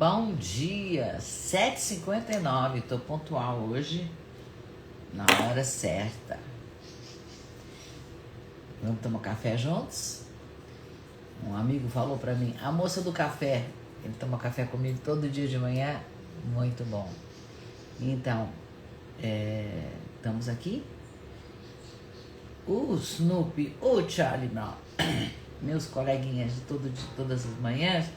Bom dia, 7h59, estou pontual hoje, na hora certa. Vamos tomar café juntos? Um amigo falou para mim, a moça do café, ele toma café comigo todo dia de manhã, muito bom. Então, estamos aqui. O Snoopy, o Charlie Brown, meus coleguinhas de todas as manhãs,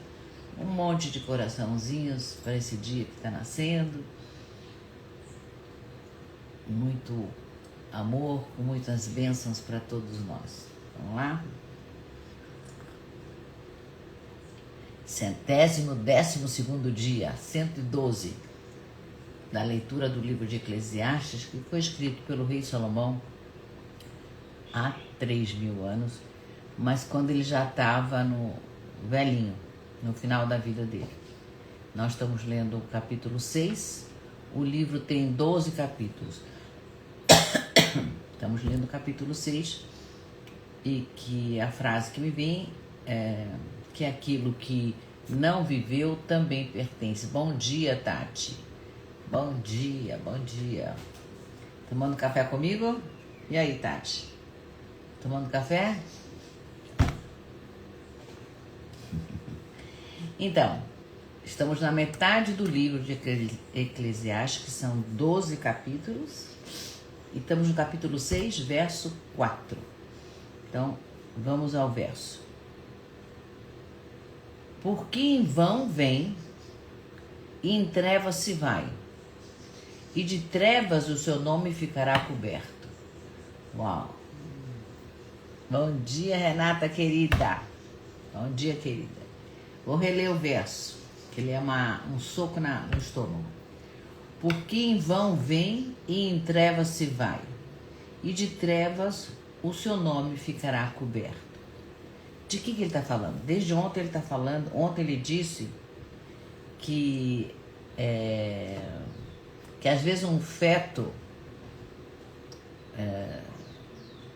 um monte de coraçãozinhos para esse dia que está nascendo. Muito amor, com muitas bênçãos para todos nós. Vamos lá? 112º dia, 112, da leitura do livro de Eclesiastes, que foi escrito pelo rei Salomão há 3.000 anos, mas quando ele já estava no velhinho, no final da vida dele. Nós estamos lendo o capítulo 6, o livro tem 12 capítulos. Estamos lendo o capítulo 6, e que a frase que me vem é que aquilo que não viveu também pertence. Bom dia, Tati. Bom dia, bom dia. Tomando café comigo? E aí, Tati? Tomando café? Então, estamos na metade do livro de Eclesiastes, que são 12 capítulos, e estamos no capítulo 6, verso 4. Então, vamos ao verso. Porque em vão vem, e em trevas se vai, e de trevas o seu nome ficará coberto. Uau! Bom dia, Renata querida. Bom dia, querida. Vou reler o verso, que ele é um soco no estômago. Porque em vão vem e em trevas se vai, e de trevas o seu nome ficará coberto. De que ele está falando? Desde ontem ele está falando, ontem ele disse que às vezes um feto,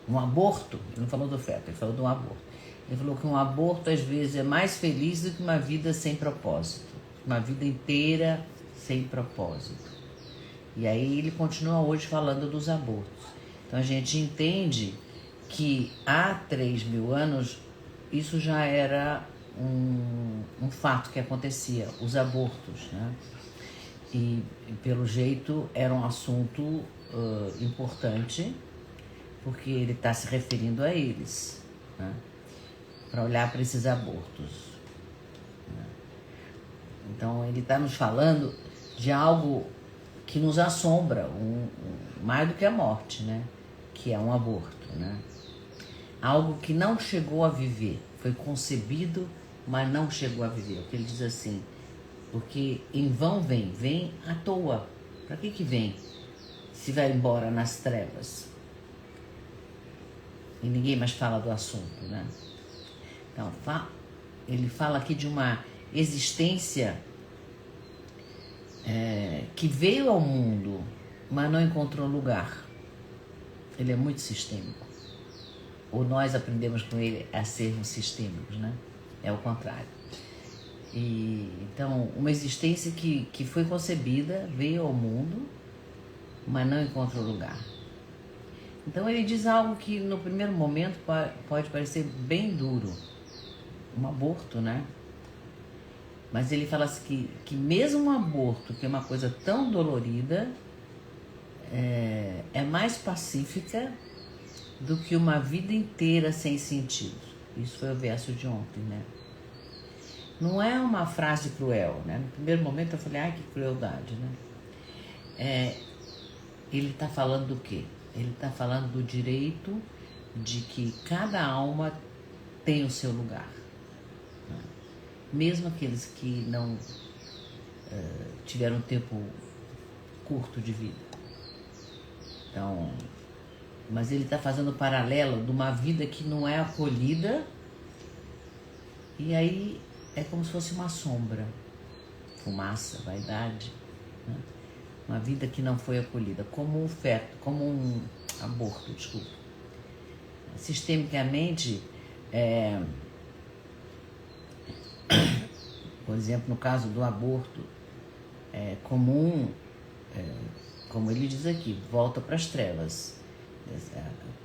um aborto, ele não falou do feto, ele falou de um aborto. Ele falou que um aborto às vezes é mais feliz do que uma vida sem propósito, uma vida inteira sem propósito. E aí ele continua hoje falando dos abortos. Então a gente entende que há 3.000 anos isso já era um fato que acontecia, os abortos, né? E pelo jeito era um assunto importante, porque ele está se referindo a eles, né? Para olhar para esses abortos. Então ele está nos falando de algo que nos assombra, mais do que a morte, né? Que é um aborto, né? Algo que não chegou a viver, foi concebido, mas não chegou a viver. O que ele diz assim, porque em vão vem à toa. Para que vem se vai embora nas trevas? E ninguém mais fala do assunto, né? Então, ele fala aqui de uma existência que veio ao mundo, mas não encontrou lugar. Ele é muito sistêmico. Ou nós aprendemos com ele a sermos sistêmicos, né? É o contrário. Então, uma existência que foi concebida, veio ao mundo, mas não encontrou lugar. Então, ele diz algo que no primeiro momento pode parecer bem duro. Um aborto, né? Mas ele fala assim que mesmo um aborto, que é uma coisa tão dolorida, é mais pacífica do que uma vida inteira sem sentido. Isso foi o verso de ontem, né? Não é uma frase cruel, né? No primeiro momento eu falei, ai, que crueldade, né? Ele está falando do quê? Ele está falando do direito de que cada alma tem o seu lugar. Mesmo aqueles que não tiveram um tempo curto de vida. Então, mas ele está fazendo um paralelo de uma vida que não é acolhida, e aí é como se fosse uma sombra, fumaça, vaidade, né? Uma vida que não foi acolhida, como um feto, como um aborto, desculpa. Sistemicamente, Por exemplo, no caso do aborto, é comum, como ele diz aqui, volta para as trevas.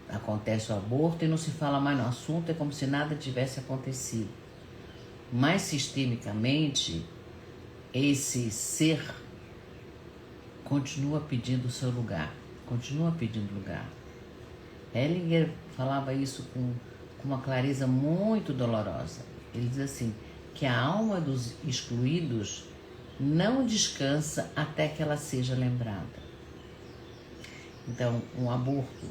Acontece o aborto e não se fala mais no assunto, é como se nada tivesse acontecido. Mas sistemicamente, esse ser continua pedindo o seu lugar, continua pedindo lugar. Hellinger falava isso com uma clareza muito dolorosa. Ele diz assim, que a alma dos excluídos não descansa até que ela seja lembrada. Então, um aborto,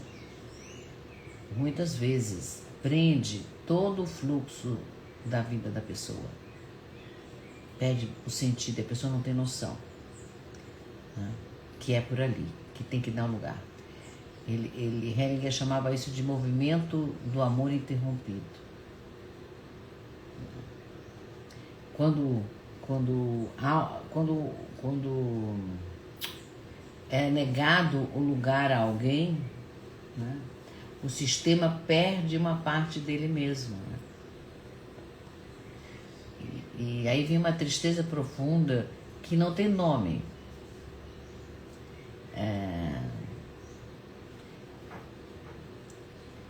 muitas vezes, prende todo o fluxo da vida da pessoa. Perde o sentido, a pessoa não tem noção, né? Que é por ali, que tem que dar um lugar. Hellinger chamava isso de movimento do amor interrompido. Quando é negado o lugar a alguém, né, o sistema perde uma parte dele mesmo, né? E aí vem uma tristeza profunda que não tem nome.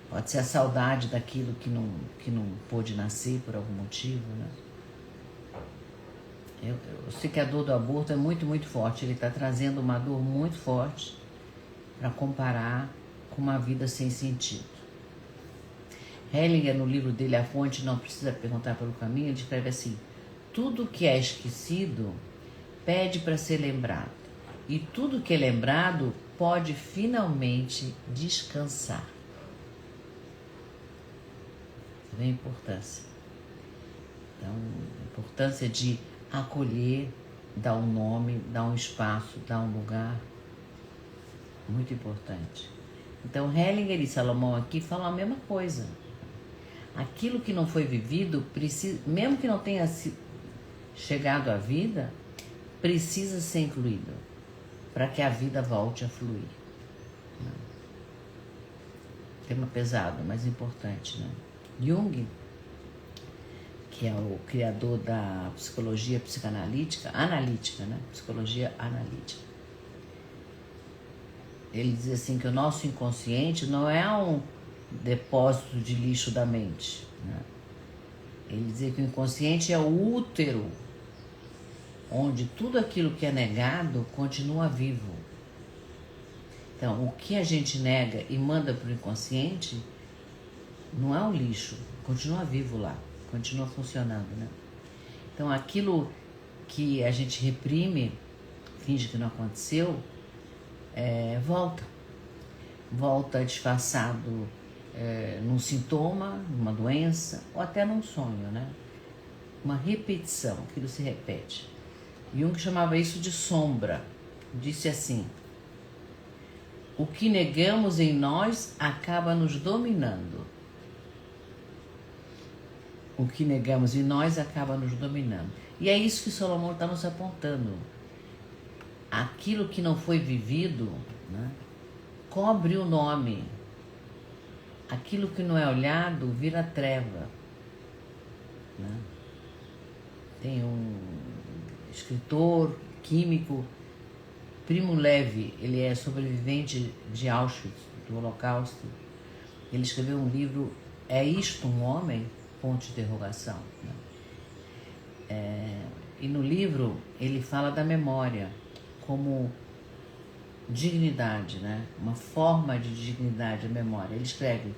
Pode ser a saudade daquilo que não pôde nascer por algum motivo, né? Eu sei que a dor do aborto é muito, muito forte. Ele está trazendo uma dor muito forte para comparar com uma vida sem sentido. Hellinger, no livro dele, A Fonte Não Precisa Perguntar pelo Caminho, ele escreve assim: tudo que é esquecido pede para ser lembrado, e tudo que é lembrado pode finalmente descansar. Você vê a importância. Então, a importância de acolher, dar um nome, dar um espaço, dar um lugar. Muito importante. Então, Hellinger e Salomão aqui falam a mesma coisa. Aquilo que não foi vivido, mesmo que não tenha chegado à vida, precisa ser incluído para que a vida volte a fluir. Tema pesado, mas importante, né? Jung, que é o criador da psicologia psicanalítica, analítica, né? Psicologia analítica. Ele diz assim que o nosso inconsciente não é um depósito de lixo da mente, né? Ele diz que o inconsciente é o útero, onde tudo aquilo que é negado continua vivo. Então, o que a gente nega e manda para o inconsciente não é um lixo, continua vivo lá, continua funcionando, né? Então, aquilo que a gente reprime, finge que não aconteceu, volta disfarçado num sintoma, numa doença, ou até num sonho, né? Uma repetição, aquilo se repete. Jung chamava isso de sombra. Disse assim: o que negamos em nós acaba nos dominando. O que negamos em nós acaba nos dominando. E é isso que Salomão está nos apontando. Aquilo que não foi vivido, né, cobre o nome. Aquilo que não é olhado vira treva, né? Tem um escritor, químico, Primo Levi, ele é sobrevivente de Auschwitz, do Holocausto. Ele escreveu um livro, É Isto um Homem? Ponto de interrogação, né? E no livro ele fala da memória como dignidade, né? Uma forma de dignidade, a memória. Ele escreve: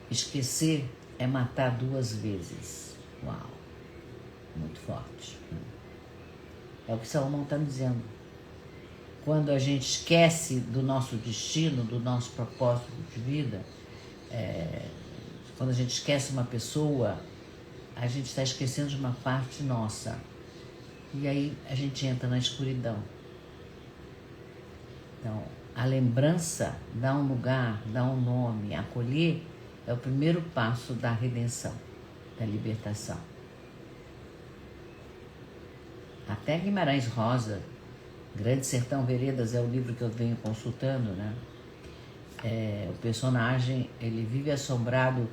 esquecer é matar 2 vezes. Uau, muito forte, né? É o que Salomão está dizendo. Quando a gente esquece do nosso destino, do nosso propósito de vida, quando a gente esquece uma pessoa, a gente está esquecendo de uma parte nossa. E aí a gente entra na escuridão. Então, a lembrança dá um lugar, dá um nome, acolher é o primeiro passo da redenção, da libertação. Até Guimarães Rosa, Grande Sertão Veredas é o livro que eu venho consultando, né? O personagem, ele vive assombrado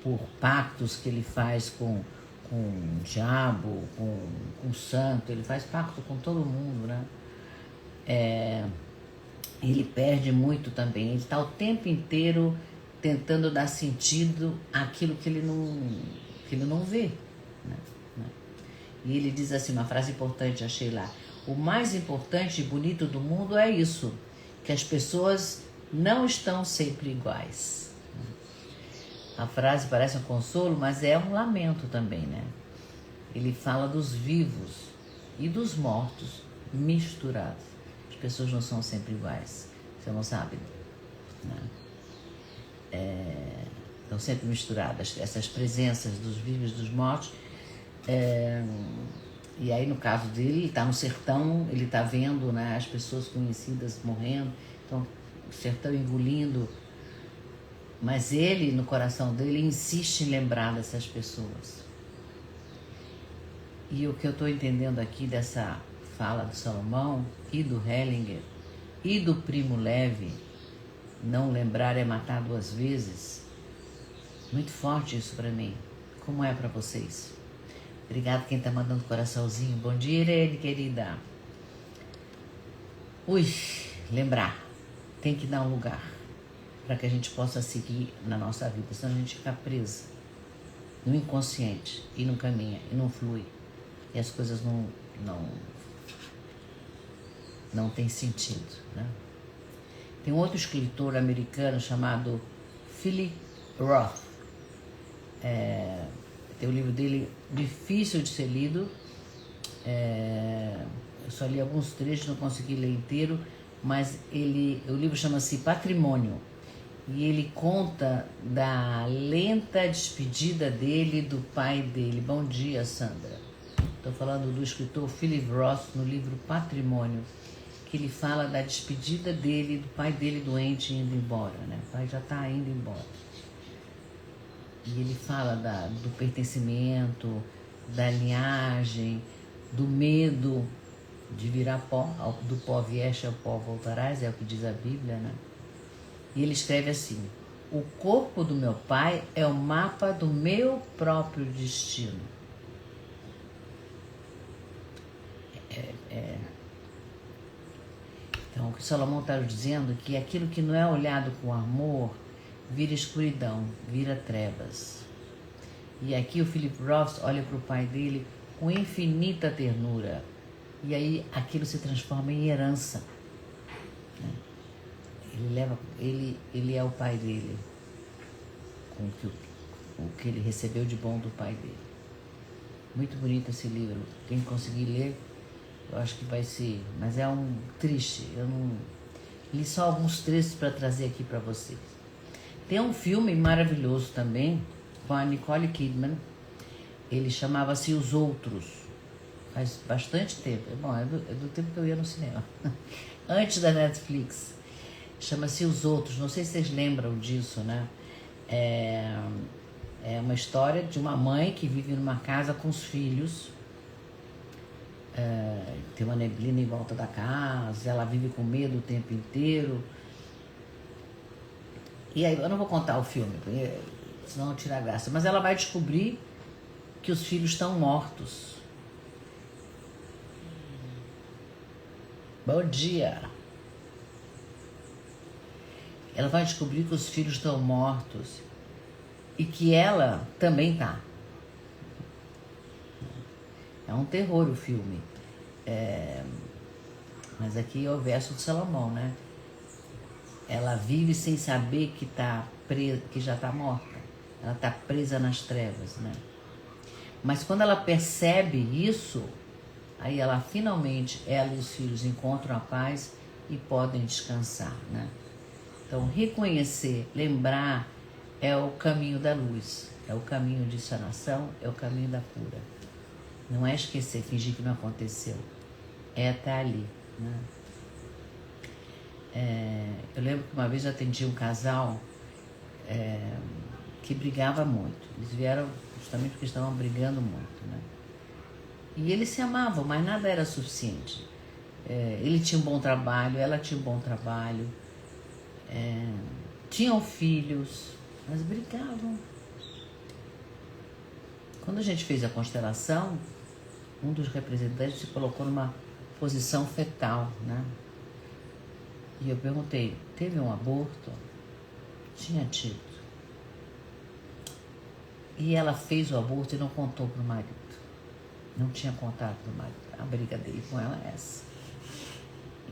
por pactos que ele faz com com o diabo, com o santo, ele faz pacto com todo mundo, né? Ele perde muito também, ele está o tempo inteiro tentando dar sentido àquilo que ele não vê, né? E ele diz assim, uma frase importante, achei lá: o mais importante e bonito do mundo é isso, que as pessoas não estão sempre iguais. A frase parece um consolo, mas é um lamento também, né? Ele fala dos vivos e dos mortos misturados. As pessoas não são sempre iguais, você não sabe, né? Estão sempre misturadas, essas presenças dos vivos e dos mortos. E aí, no caso dele, ele está no sertão, ele está vendo, né, as pessoas conhecidas morrendo, então o sertão engolindo, mas ele, no coração dele, insiste em lembrar dessas pessoas. E o que eu estou entendendo aqui dessa fala do Salomão e do Hellinger e do Primo Levi, não lembrar é matar duas vezes, muito forte isso para mim. Como é para vocês? Obrigada quem está mandando coraçãozinho. Bom dia, Irene, querida. Lembrar. Tem que dar um lugar para que a gente possa seguir na nossa vida, senão a gente fica presa no inconsciente e não caminha e não flui. E as coisas não tem sentido, né? Tem um outro escritor americano chamado Philip Roth. Tem o livro dele difícil de ser lido. Eu só li alguns trechos, não consegui ler inteiro, mas o livro chama-se Patrimônio. E ele conta da lenta despedida dele do pai dele. Bom dia, Sandra. Estou falando do escritor Philip Roth no livro Patrimônio, que ele fala da despedida dele, do pai dele doente indo embora, né? O pai já está indo embora. E ele fala do pertencimento, da linhagem, do medo de virar pó, do pó vieste ao pó voltarás, é o que diz a Bíblia, né? E ele escreve assim: o corpo do meu pai é o mapa do meu próprio destino. Então, o que Salomão está dizendo é que aquilo que não é olhado com amor vira escuridão, vira trevas. E aqui o Philip Roth olha para o pai dele com infinita ternura. E aí aquilo se transforma em herança, né? Ele é o pai dele, com o que ele recebeu de bom do pai dele. Muito bonito esse livro. Quem conseguir ler, eu acho que vai ser... Mas é triste. Eu não li só alguns trechos para trazer aqui para vocês. Tem um filme maravilhoso também, com a Nicole Kidman. Ele chamava-se Os Outros. Faz bastante tempo. Bom, é do tempo que eu ia no cinema. Antes da Netflix. Chama-se Os Outros. Não sei se vocês lembram disso, né? É uma história de uma mãe que vive numa casa com os filhos. Tem uma neblina em volta da casa. Ela vive com medo o tempo inteiro. E aí, eu não vou contar o filme, porque senão eu tiro a graça. Mas ela vai descobrir que os filhos estão mortos. Bom dia! Ela vai descobrir que os filhos estão mortos e que ela também está. É um terror o filme. Mas aqui é o verso de Salomão, né? Ela vive sem saber que já está morta. Ela está presa nas trevas, né? Mas quando ela percebe isso, aí ela finalmente, ela e os filhos encontram a paz e podem descansar, né? Então, reconhecer, lembrar é o caminho da luz, é o caminho de sanação, é o caminho da cura. Não é esquecer, fingir que não aconteceu. É estar ali, né? Eu lembro que uma vez eu atendi um casal que brigava muito. Eles vieram justamente porque estavam brigando muito, né? E eles se amavam, mas nada era suficiente. Ele tinha um bom trabalho, ela tinha um bom trabalho, tinham filhos, mas brigavam. Quando a gente fez a constelação, um dos representantes se colocou numa posição fetal, né? E eu perguntei, teve um aborto? Tinha tido. E ela fez o aborto e não contou pro marido. Não tinha contado pro marido. A briga dele com ela é essa.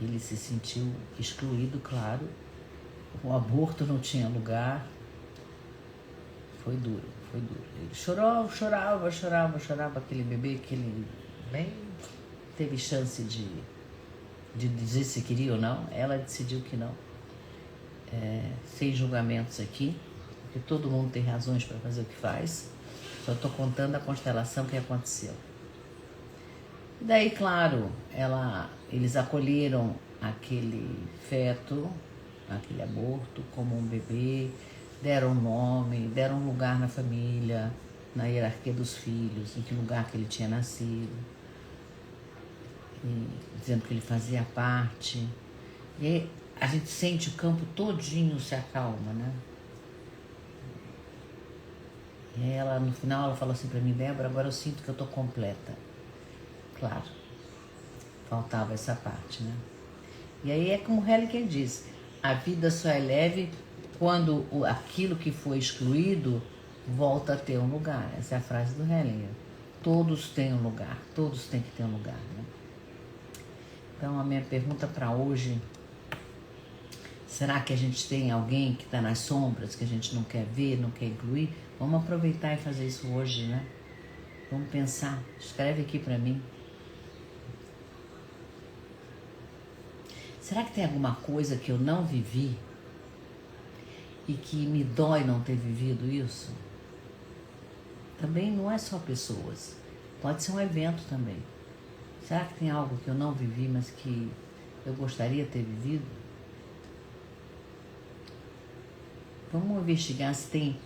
Ele se sentiu excluído, claro. O aborto não tinha lugar. Foi duro, foi duro. Ele chorava aquele bebê que ele nem teve chance de dizer se queria ou não. Ela decidiu que não. Sem julgamentos aqui, porque todo mundo tem razões para fazer o que faz. Só estou contando a constelação que aconteceu. E daí, claro, eles acolheram aquele feto, aquele aborto, como um bebê, deram um nome, deram um lugar na família, na hierarquia dos filhos, em que lugar que ele tinha nascido, e dizendo que ele fazia parte. E aí, a gente sente o campo todinho se acalma, né? E ela, no final, ela falou assim pra mim, Débora, agora eu sinto que eu tô completa. Claro, faltava essa parte, né? E aí é como Hellinger diz, a vida só é leve quando aquilo que foi excluído volta a ter um lugar. Essa é a frase do Hellinger. Todos têm um lugar, todos têm que ter um lugar, né? Então a minha pergunta para hoje, será que a gente tem alguém que está nas sombras, que a gente não quer ver, não quer incluir? Vamos aproveitar e fazer isso hoje, né? Vamos pensar, escreve aqui para mim. Será que tem alguma coisa que eu não vivi e que me dói não ter vivido isso? Também não é só pessoas, pode ser um evento também. Será que tem algo que eu não vivi, mas que eu gostaria de ter vivido? Vamos investigar se tem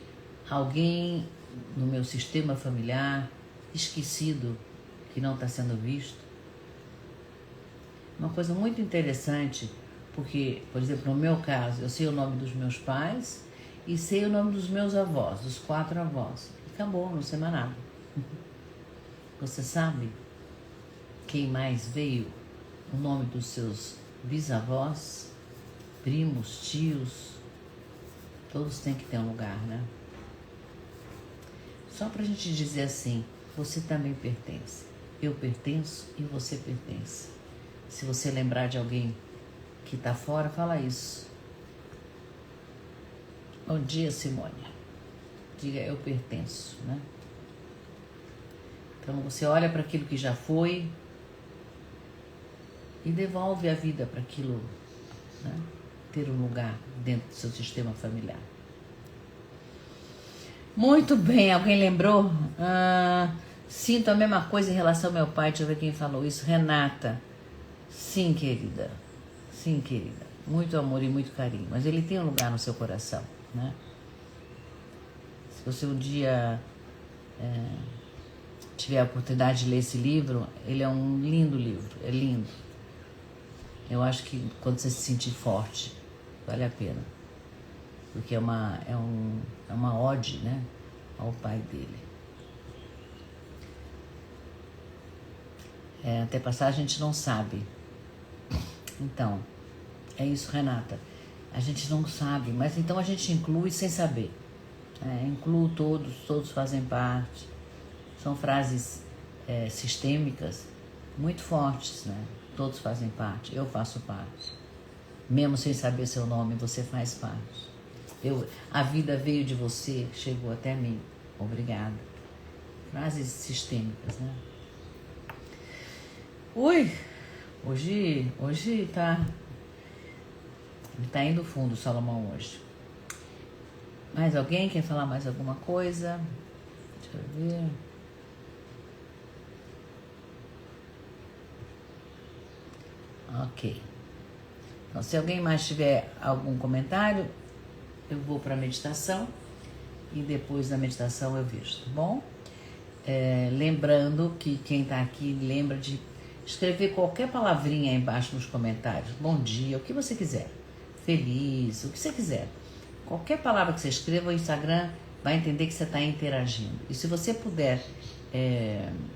alguém no meu sistema familiar esquecido que não está sendo visto. Uma coisa muito interessante, porque, por exemplo, no meu caso, eu sei o nome dos meus pais e sei o nome dos meus avós, dos 4 avós. Acabou, não sei mais nada. Você sabe quem mais veio? O nome dos seus bisavós, primos, tios, todos têm que ter um lugar, né? Só pra gente dizer assim, você também pertence. Eu pertenço e você pertence. Se você lembrar de alguém que tá fora, fala isso. Bom dia, Simone. Diga, eu pertenço, né? Então você olha para aquilo que já foi e devolve a vida para aquilo, né? Ter um lugar dentro do seu sistema familiar. Muito bem, alguém lembrou? Sinto a mesma coisa em relação ao meu pai. Deixa eu ver quem falou isso. Renata. Sim, querida. Sim, querida. Muito amor e muito carinho. Mas ele tem um lugar no seu coração, né? Se você um dia tiver a oportunidade de ler esse livro, ele é um lindo livro. É lindo. Eu acho que quando você se sentir forte, vale a pena. Porque é uma ode, né, ao pai dele. Até passar a gente não sabe. Então, é isso, Renata. A gente não sabe, mas então a gente inclui sem saber. Incluo todos fazem parte. São frases sistêmicas muito fortes, né? Todos fazem parte, eu faço parte. Mesmo sem saber seu nome, você faz parte. A vida veio de você, chegou até mim. Obrigada. Frases sistêmicas, né? Ui, hoje tá indo fundo o Salomão hoje. Mais alguém quer falar mais alguma coisa? Deixa eu ver. Ok. Então, se alguém mais tiver algum comentário, eu vou para a meditação e depois da meditação eu vejo, tá bom? Lembrando que quem está aqui lembra de escrever qualquer palavrinha aí embaixo nos comentários. Bom dia, o que você quiser. Feliz, o que você quiser. Qualquer palavra que você escreva, o Instagram vai entender que você está interagindo. E se você puder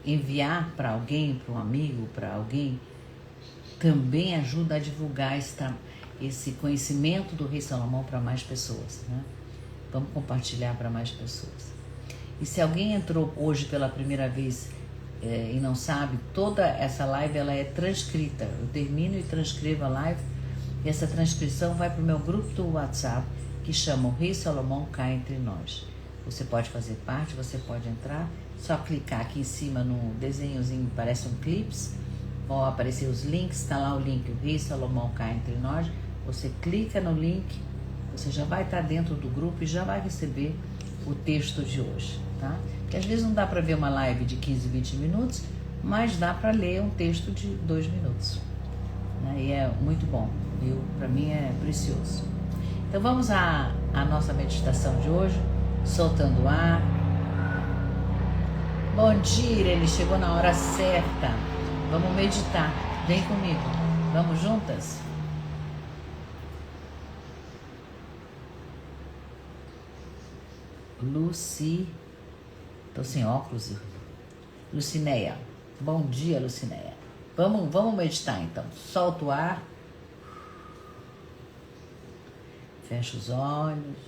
enviar para alguém, para um amigo, para alguém, também ajuda a divulgar esse conhecimento do Rei Salomão para mais pessoas, né? Vamos compartilhar para mais pessoas. E se alguém entrou hoje pela primeira vez e não sabe, toda essa live ela é transcrita. Eu termino e transcrevo a live, e essa transcrição vai para o meu grupo do WhatsApp, que chama O Rei Salomão Cá Entre Nós. Você pode fazer parte, você pode entrar, só clicar aqui em cima no desenhozinho, parece um clips, ou aparecer os links, está lá o link, O Rei Salomão Cá Entre Nós. Você clica no link, você já vai estar dentro do grupo e já vai receber o texto de hoje, tá? Porque às vezes não dá para ver uma live de 15, 20 minutos, mas dá para ler um texto de 2 minutos, né? E é muito bom, para mim é precioso. Então vamos à nossa meditação de hoje, soltando o ar. Bom dia, ele chegou na hora certa. Vamos meditar, vem comigo, vamos juntas? Tô sem óculos. Lucinéia, bom dia, Lucinéia. Vamos meditar então. Solta o ar. Fecha os olhos.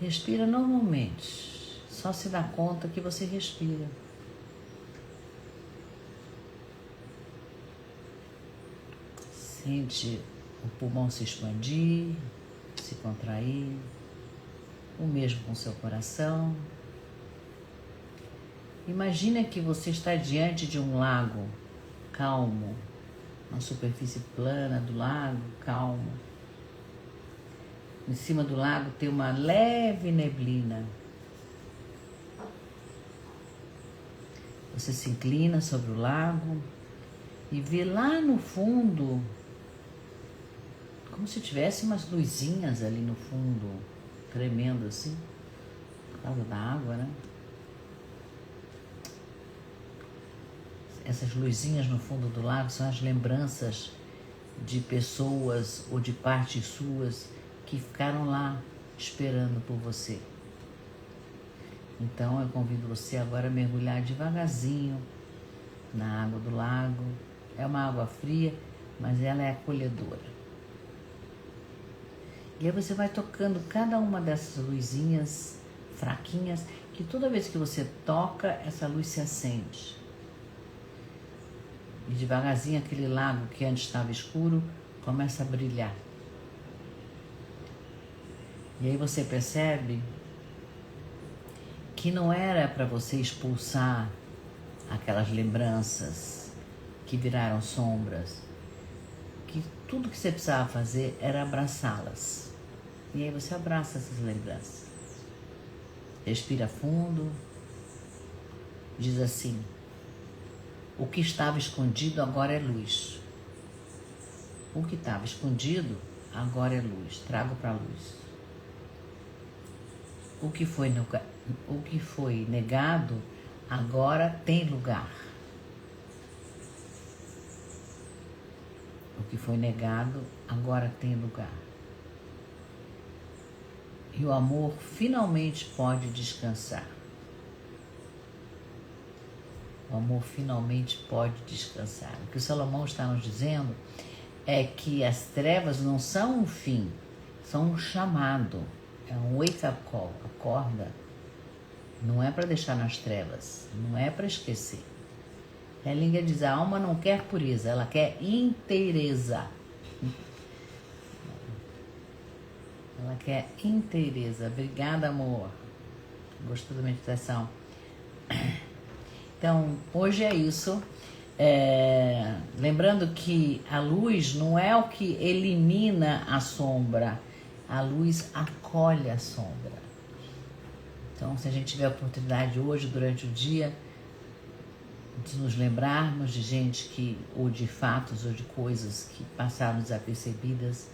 Respira normalmente. Só se dá conta que você respira. Sente o pulmão se expandir, se contrair. O mesmo com seu coração. Imagina que você está diante de um lago calmo, uma superfície plana do lago, calmo. Em cima do lago tem uma leve neblina. Você se inclina sobre o lago e vê lá no fundo, como se tivesse umas luzinhas ali no fundo, tremendo assim, por causa da água, né? Essas luzinhas no fundo do lago são as lembranças de pessoas ou de partes suas que ficaram lá esperando por você. Então eu convido você agora a mergulhar devagarzinho na água do lago. É uma água fria, mas ela é acolhedora. E aí você vai tocando cada uma dessas luzinhas fraquinhas, que toda vez que você toca, essa luz se acende. E devagarzinho aquele lago que antes estava escuro, começa a brilhar. E aí você percebe que não era para você expulsar aquelas lembranças que viraram sombras, que tudo que você precisava fazer era abraçá-las. E aí você abraça essas lembranças. Respira fundo. Diz assim: o que estava escondido agora é luz. O que estava escondido agora é luz. Trago para a luz. O que foi negado agora tem lugar. O que foi negado agora tem lugar. E o amor finalmente pode descansar. O amor finalmente pode descansar. O que o Salomão está nos dizendo é que as trevas não são um fim, são um chamado. É um wake-up call. Acorda. Não é para deixar nas trevas, não é para esquecer. Hellinger diz: a alma não quer pureza, ela quer inteireza. Ela quer inteireza. Obrigada, amor. Gostou da meditação? Então, hoje é isso. Lembrando que a luz não é o que elimina a sombra. A luz acolhe a sombra. Então, se a gente tiver a oportunidade hoje, durante o dia, de nos lembrarmos de gente ou de fatos, ou de coisas que passaram desapercebidas,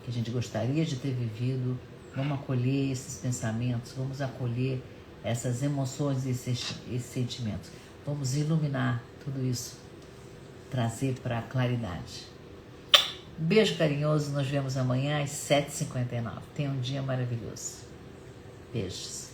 que a gente gostaria de ter vivido, vamos acolher esses pensamentos, vamos acolher essas emoções e esses sentimentos. Vamos iluminar tudo isso, trazer para a claridade. Beijo carinhoso, nos vemos amanhã às 7h59. Tenha um dia maravilhoso. Beijos.